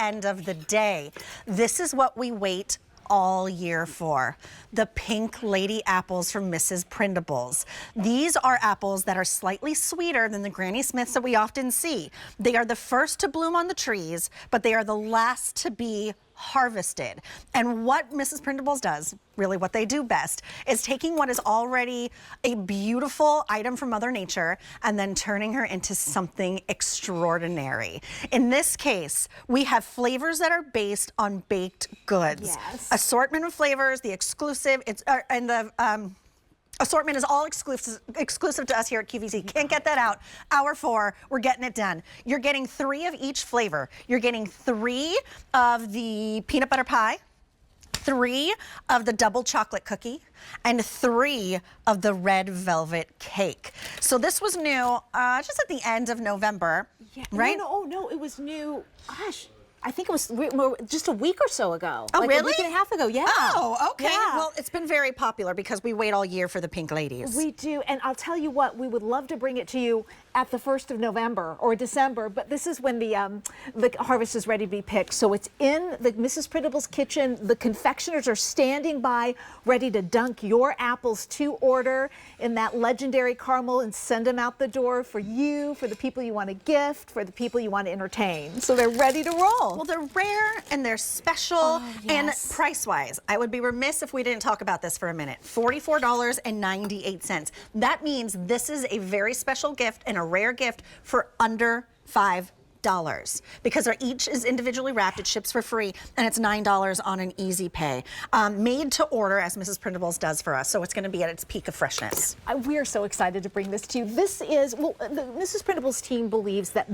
end of the day. This is what we wait all year for. The pink lady apples from Mrs. Prindables. These are apples that are slightly sweeter than the Granny Smiths that we often see. They are the first to bloom on the trees, but they are the last to be harvested. And what Mrs. Prindables does, really what they do best, is taking what is already a beautiful item from Mother Nature and then turning her into something extraordinary. In this case, we have flavors that are based on baked goods. Yes. Assortment of flavors, the exclusive, and the assortment is all exclusive to us here at QVC. Can't get that out. Hour 4, we're getting it done. You're getting 3 of each flavor. You're getting 3 of the peanut butter pie, 3 of the double chocolate cookie, and 3 of the red velvet cake. So this was new just at the end of November, right? No, it was new, gosh. I think it was just a week or so ago. Oh, like really? A week and a half ago, yeah. Oh, okay. Yeah. Well, it's been very popular because we wait all year for the pink ladies. We do, and I'll tell you what, we would love to bring it to you at the 1st of November or December, but this is when the harvest is ready to be picked. So it's in the Mrs. Prindables kitchen. The confectioners are standing by, ready to dunk your apples to order in that legendary caramel and send them out the door for you, for the people you want to gift, for the people you want to entertain. So they're ready to roll. Well, they're rare and they're special and price-wise. I would be remiss if we didn't talk about this for a minute. $44.98. That means this is a very special gift and a rare gift for under $5. Because each is individually wrapped, it ships for free, and it's $9 on an easy pay. Made to order, as Mrs. Prindables does for us, so it's going to be at its peak of freshness. We are so excited to bring this to you. This is, well, the Mrs. Prindables team believes that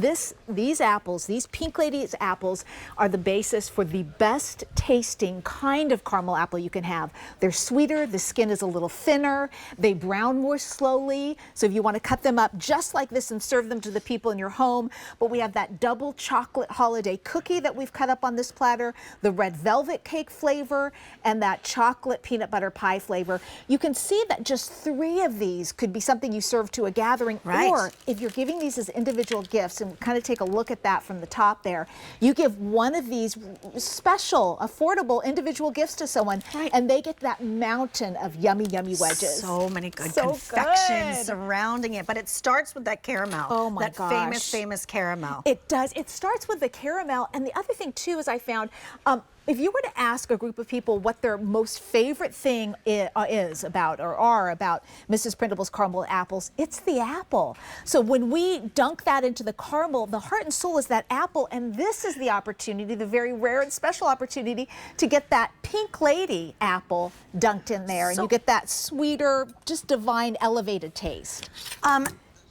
these apples, these Pink Ladies apples, are the basis for the best tasting kind of caramel apple you can have. They're sweeter, the skin is a little thinner, they brown more slowly, so if you want to cut them up just like this and serve them to the people in your home, but we have that double chocolate holiday cookie that we've cut up on this platter, the red velvet cake flavor, and that chocolate peanut butter pie flavor. You can see that just 3 of these could be something you serve to a gathering, or if you're giving these as individual gifts, and kind of take a look at that from the top there, you give one of these special, affordable individual gifts to someone, and they get that mountain of yummy, yummy wedges. So many good confections surrounding it, but it starts with that caramel. Oh my gosh. That famous caramel. It does. It starts with the caramel, and the other thing too is I found if you were to ask a group of people what their most favorite thing is about Mrs. Prindables caramel apples, it's the apple. So when we dunk that into the caramel, the heart and soul is that apple, and this is the opportunity, the very rare and special opportunity, to get that Pink Lady apple dunked in there, and you get that sweeter, just divine, elevated taste.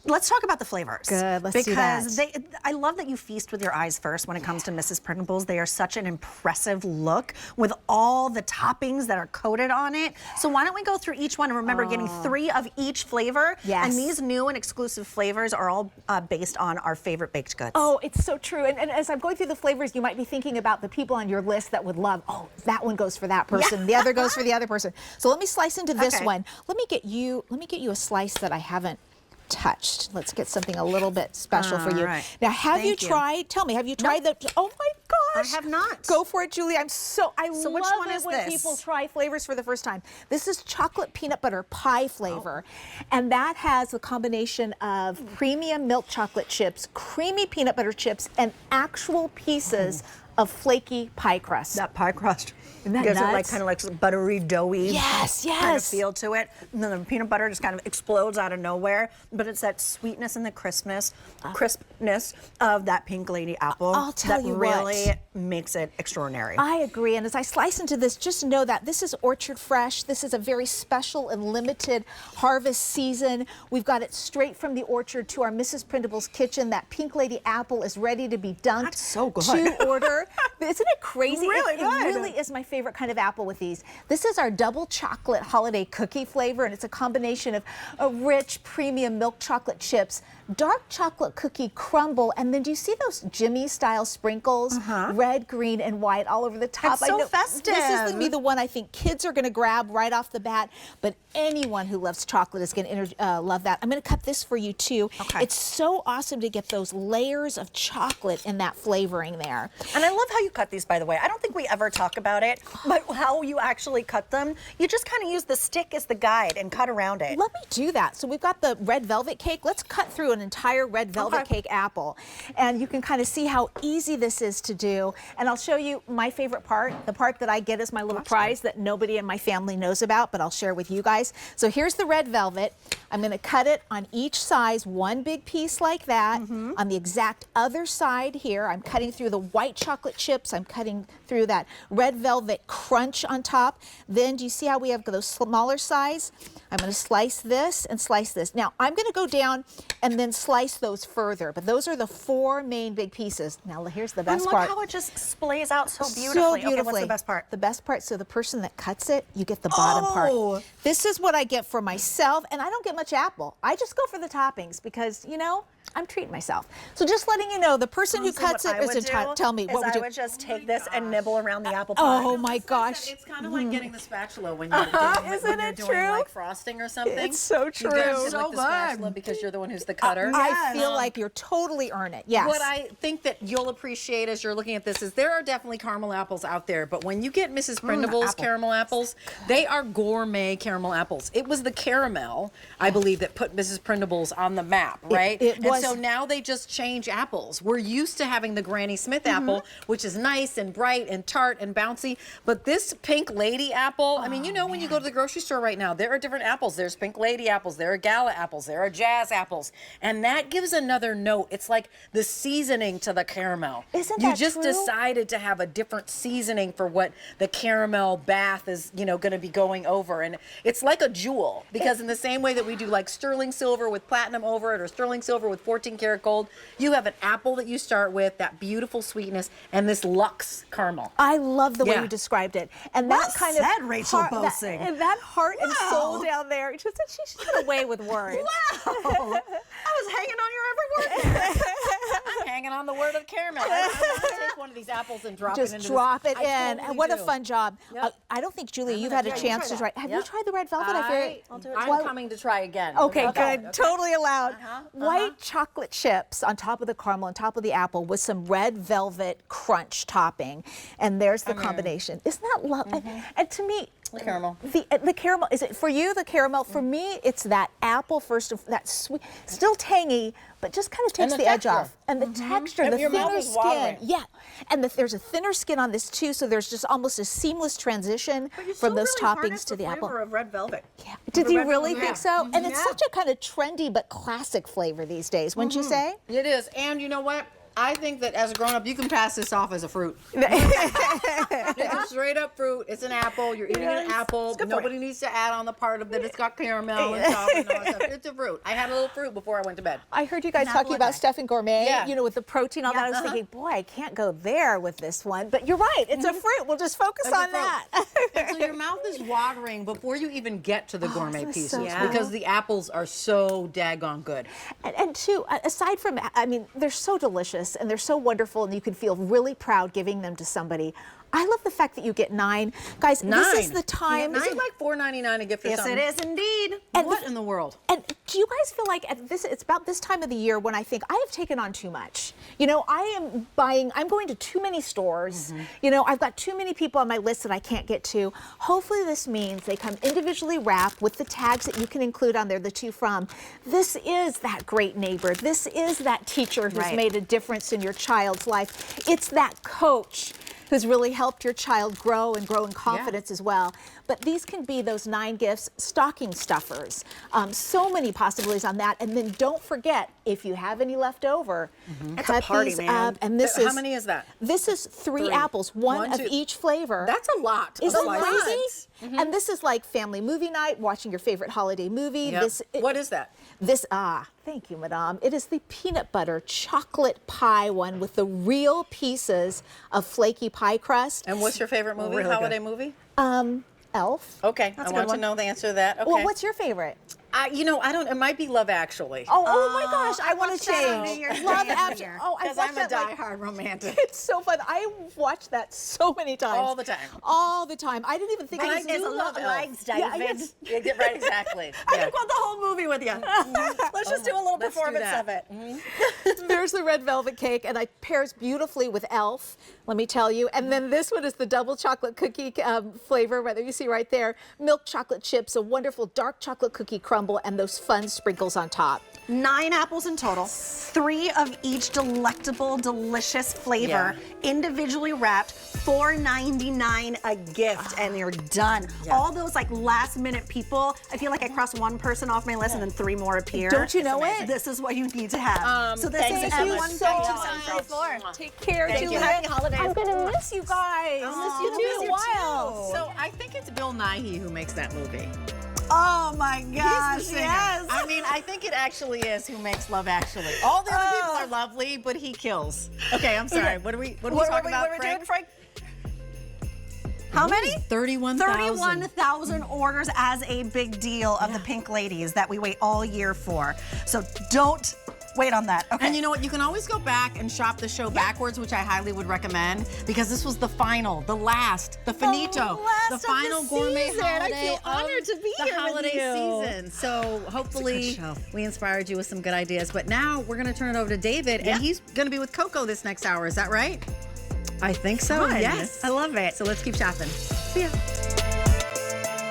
Let's talk about the flavors. Good, let's do that. Because I love that you feast with your eyes first when it comes to Mrs. Prindables. They are such an impressive look with all the toppings that are coated on it. So why don't we go through each one and remember getting 3 of each flavor. Yes. And these new and exclusive flavors are all based on our favorite baked goods. Oh, it's so true. And as I'm going through the flavors, you might be thinking about the people on your list that would love, oh, that one goes for that person, the other goes for the other person. So let me slice into this one. Let me get you a slice that I haven't touched. Let's get something a little bit special for you. Right. Now, have you tried, tell me, have you tried the, oh my gosh. I have not. Go for it, Julie. I love which one it is when this? people try flavors for the first time. This is chocolate peanut butter pie flavor, and that has a combination of premium milk chocolate chips, creamy peanut butter chips, and actual pieces of flaky pie crust. That pie crust. Isn't that gives nuts? it kind of like buttery, doughy kind of feel to it. And then the peanut butter just kind of explodes out of nowhere. But it's that sweetness and the crispness of that Pink Lady apple I'll tell you that really makes it extraordinary. I agree. And as I slice into this, just know that this is orchard fresh. This is a very special and limited harvest season. We've got it straight from the orchard to our Mrs. Prindables kitchen. That Pink Lady apple is ready to be dunked. That's so good. To order. Isn't it crazy? Really good. It really is my favorite kind of apple with these. This is our double chocolate holiday cookie flavor, and it's a combination of a rich premium milk chocolate chips, dark chocolate cookie crumble, and then do you see those Jimmy style sprinkles? Red, green, and white all over the top. It's so festive. This is going to be the one I think kids are going to grab right off the bat, but anyone who loves chocolate is going to love that. I'm going to cut this for you too. It's so awesome to get those layers of chocolate in that flavoring there. And I love how you cut these, by the way. I don't think we ever talk about it, but how you actually cut them. You just kind of use the stick as the guide and cut around it. Let me do that. So we've got the red velvet cake. Let's cut through an entire red velvet cake apple. And you can kind of see how easy this is to do. And I'll show you my favorite part, the part that I get as my little prize that nobody in my family knows about, but I'll share with you guys. So here's the red velvet. I'm going to cut it on each size, one big piece like that. On the exact other side here, I'm cutting through the white chocolate chips. I'm cutting through that red velvet crunch on top. Then do you see how we have those smaller size? I'm going to slice this and slice this. Now I'm going to go down and then slice those further, but those are the 4 main big pieces. Now here's the best part. And look how it just splays out so beautifully. So beautifully. Okay, what's the best part? The best part, so the person that cuts it, you get the bottom part. This is what I get for myself, and I don't get much apple. I just go for the toppings because, you know, I'm treating myself. So just letting you know, the person who cuts it is tell me, what would you? I would just take this and nibble around the apple pie. Oh my gosh. It's kind of like getting the spatula when you're doing like frosting or something. It's so true. You guys so like the spatula because you're the one who's the cutter. I feel like you're totally earn it. Yes. What I think that you'll appreciate as you're looking at this is there are definitely caramel apples out there, but when you get Mrs. Prindables caramel apples, they are gourmet caramel apples. It was the caramel, I believe, that put Mrs. Prindables on the map, right? It was. And so now they just change apples. We're used to having the Granny Smith apple, which is nice and bright and tart and bouncy, but this Pink Lady apple, I mean, you know, when you go to the grocery store right now, there are different apples. There's Pink Lady apples, there are Gala apples, there are Jazz apples, and that gives another note. It's like the seasoning to the caramel. Isn't that You just true? decided to have a different seasoning for what the caramel bath is, you know, going to be going over, and it's like a jewel, because in the same way that we do like sterling silver with platinum over it or sterling silver with 14-karat gold, you have an apple that you start with, that beautiful sweetness, and this luxe caramel. I love the way you described it. And Well that kind said, of Rachel heart, Bosing. that heart and soul down there. She's got a way with words. Wow! I was hanging on your every word. I'm hanging on the word of caramel. I want to take one of these apples and drop it into Just drop this. it in. I totally and what a do. fun job. Yep. I don't think, Julie, you've had a chance to try. Have you tried the red velvet? I'm coming to try again. Okay, good. Totally allowed. White chocolate chips on top of the caramel, on top of the apple with some red velvet crunch topping. And there's the combination. Isn't that lovely? And to me, The caramel. The caramel, is it for you, the caramel? For me, it's that apple first, that sweet, still tangy, but just kind of takes the the edge texture. off. And the texture, And the your mouth thinner is skin. watering. Yeah. And there's a thinner skin on this too, so there's just almost a seamless transition from those toppings to the apple. Of red velvet. Yeah. Did you really think so? And it's Yeah. such a kind of trendy but classic flavor these days, wouldn't you say? It is. And you know what? I think that as a grown-up, you can pass this off as a fruit. It's a straight-up fruit. It's an apple. You're eating an apple. Nobody needs to add on the part of that it's got caramel and stuff and all that stuff. It's a fruit. I had a little fruit before I went to bed. I heard you guys talking about Steph and Gourmet, Yeah. you know, with the protein on that. I was thinking, boy, I can't go there with this one. But you're right. It's a fruit. We'll just focus on that. And so your mouth is watering before you even get to the gourmet this is pieces so cool. because the apples are so daggone good. And two, aside from, I mean, they're so delicious and they're so wonderful, and you can feel really proud giving them to somebody. I love the fact that you get 9. Guys, this is the time. Is it like $4.99 a gift or Yes, something? it is indeed. And What in the world? And do you guys feel like it's about this time of the year when I think I have taken on too much? You know, I'm going to too many stores. You know, I've got too many people on my list that I can't get to. Hopefully this means they come individually wrapped with the tags that you can include on there, the to from. This is that great neighbor. This is that teacher who's made a difference in your child's life. It's that coach who's really helped your child grow in confidence as well. But these can be those 9 gifts, stocking stuffers. So many possibilities on that. And then don't forget, if you have any left over, cut these up. And this How many is that? This is 3 apples, one of each flavor. That's a lot. Isn't it That's a crazy? lot. And this is like family movie night, watching your favorite holiday movie. Yep. What is that? Thank you, Madame. It is the peanut butter chocolate pie one with the real pieces of flaky pie crust. And what's your favorite movie? Really Holiday movie? Elf. Okay, That's I a good want to one. know the answer to that. Okay. Well, what's your favorite? You know, I don't. It might be Love Actually. Oh my gosh, I want to watched that on New change. Year's Love Day every Actually. year. Oh, I Because watched I'm a that like diehard romantic. it's so fun. I watched that so many times. All the time. All the time. I didn't even think And it I was do new love Elf. Likes Yeah, David. yes. Yeah, get right, exactly. I Yeah. could quote the whole movie with you. Let's just do a little Let's do performance that. of it. There's the red velvet cake, and it pairs beautifully with Elf, let me tell you. And then this one is the double chocolate cookie flavor, whether you see right there, milk chocolate chips, a wonderful dark chocolate cookie crumble, and those fun sprinkles on top. 9 apples in total, 3 of each delectable, delicious flavor, individually wrapped, $4.99 a gift, and you're done. All those like last minute people, I feel like I cross one person off my list and then 3 more appear. Don't you know it? This is what you need to have. So this is Thank you everyone. so much. Take care, Thank you. Juliet. Happy holidays. I'm gonna miss you guys. Miss you miss in you a while. So I think it's Bill Nighy who makes that movie. Oh my gosh, He's the singer. yes. I mean, I think it actually is who makes Love Actually. All the other people are lovely, but he kills. Okay, I'm sorry. What are we talking about, What are we Frank? doing, Frank? How many? 31,000. 31,000 orders as a big deal of the Pink Ladies that we wait all year for. So don't wait on that. Okay. And you know what? You can always go back and shop the show backwards, which I highly would recommend, because this was the final, the last, the finito, last the of the final gourmet season. I holiday feel honored of to be the here with holiday you. season. So hopefully show. we inspired you with some good ideas. But now we're going to turn it over to David, and he's going to be with Coco this next hour. Is that right? I think so. Fun. Yes. I love it. So let's keep shopping. See ya.